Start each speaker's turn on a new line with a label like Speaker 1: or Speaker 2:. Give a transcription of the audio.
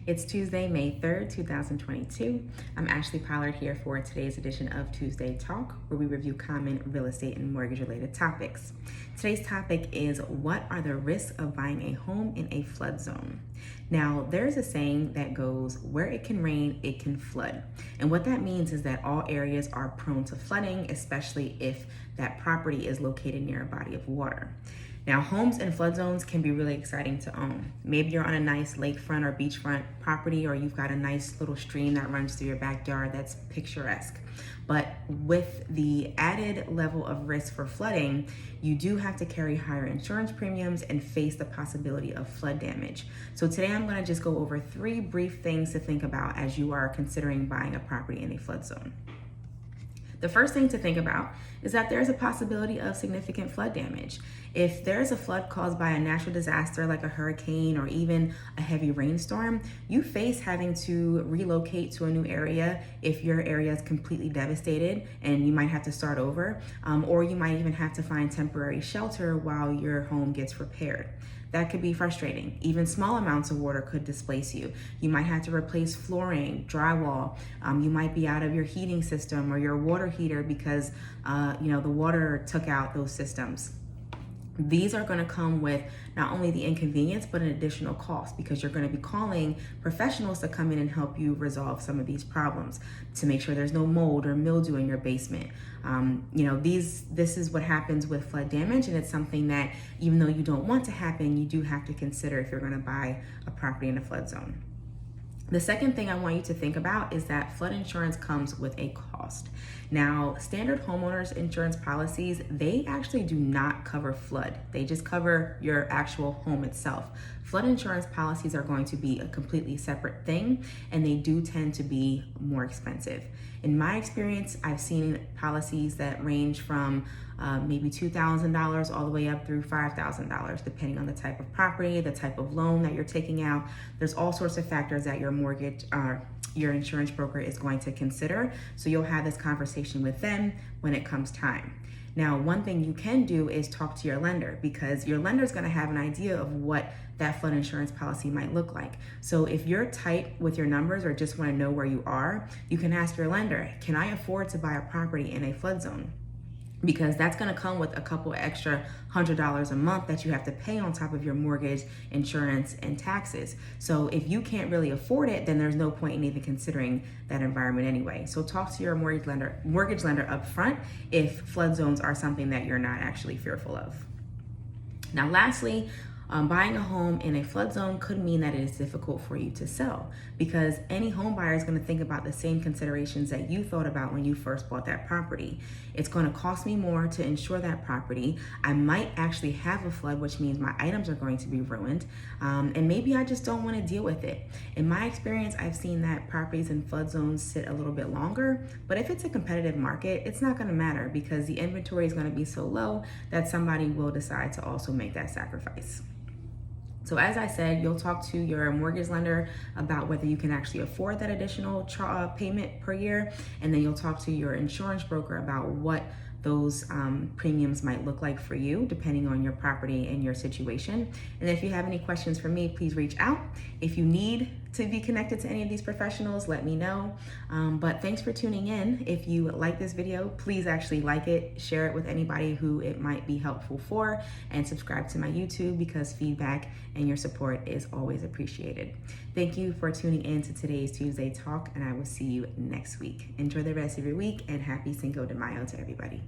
Speaker 1: It's Tuesday, May 3rd, 2022. I'm Ashley Pollard here for today's edition of Tuesday Talk, where we review common real estate and mortgage related topics. Today's topic is, what are the risks of buying a home in a flood zone? Now, there's a saying that goes, where it can rain, it can flood. And what that means is that all areas are prone to flooding, especially if that property is located near a body of water. Now, homes in flood zones can be really exciting to own. Maybe you're on a nice lakefront or beachfront property, or you've got a nice little stream that runs through your backyard that's picturesque. But with the added level of risk for flooding, you do have to carry higher insurance premiums and face the possibility of flood damage. So today I'm going to just go over 3 brief things to think about as you are considering buying a property in a flood zone. The first thing to think about is that there's a possibility of significant flood damage. If there's a flood caused by a natural disaster like a hurricane or even a heavy rainstorm, you face having to relocate to a new area if your area is completely devastated and you might have to start over, or you might even have to find temporary shelter while your home gets repaired. That could be frustrating. Even small amounts of water could displace you. You might have to replace flooring, drywall. You might be out of your heating system or your water heater because the water took out those systems. These are going to come with not only the inconvenience, but an additional cost, because you're going to be calling professionals to come in and help you resolve some of these problems to make sure there's no mold or mildew in your basement. This is what happens with flood damage, and it's something that, even though you don't want to happen, you do have to consider if you're going to buy a property in a flood zone. The second thing I want you to think about is that flood insurance comes with a cost. Now, standard homeowners insurance policies, they actually do not cover flood. They just cover your actual home itself. Flood insurance policies are going to be a completely separate thing, and they do tend to be more expensive. In my experience, I've seen policies that range from maybe $2,000 all the way up through $5,000, depending on the type of property, the type of loan that you're taking out. There's all sorts of factors that your insurance broker is going to consider. So you'll have this conversation with them when it comes time. Now, one thing you can do is talk to your lender, because your lender is going to have an idea of what that flood insurance policy might look like. So if you're tight with your numbers or just want to know where you are, you can ask your lender, can I afford to buy a property in a flood zone? Because that's going to come with a couple extra $100 a month that you have to pay on top of your mortgage, insurance, and taxes. So if you can't really afford it, then there's no point in even considering that environment anyway. So talk to your mortgage lender up front if flood zones are something that you're not actually fearful of. Now, lastly, buying a home in a flood zone could mean that it is difficult for you to sell, because any home buyer is going to think about the same considerations that you thought about when you first bought that property. It's going to cost me more to insure that property. I might actually have a flood, which means my items are going to be ruined, and maybe I just don't want to deal with it. In my experience, I've seen that properties in flood zones sit a little bit longer, but if it's a competitive market, it's not going to matter, because the inventory is going to be so low that somebody will decide to also make that sacrifice. So as I said, you'll talk to your mortgage lender about whether you can actually afford that additional payment per year, and then you'll talk to your insurance broker about what those premiums might look like for you, depending on your property and your situation. And if you have any questions for me, please reach out. If you need to be connected to any of these professionals, let me know. But thanks for tuning in. If you like this video, please actually like it, share it with anybody who it might be helpful for, and subscribe to my YouTube, because feedback and your support is always appreciated. Thank you for tuning in to today's Tuesday Talk, and I will see you next week. Enjoy the rest of your week, and happy Cinco de Mayo to everybody.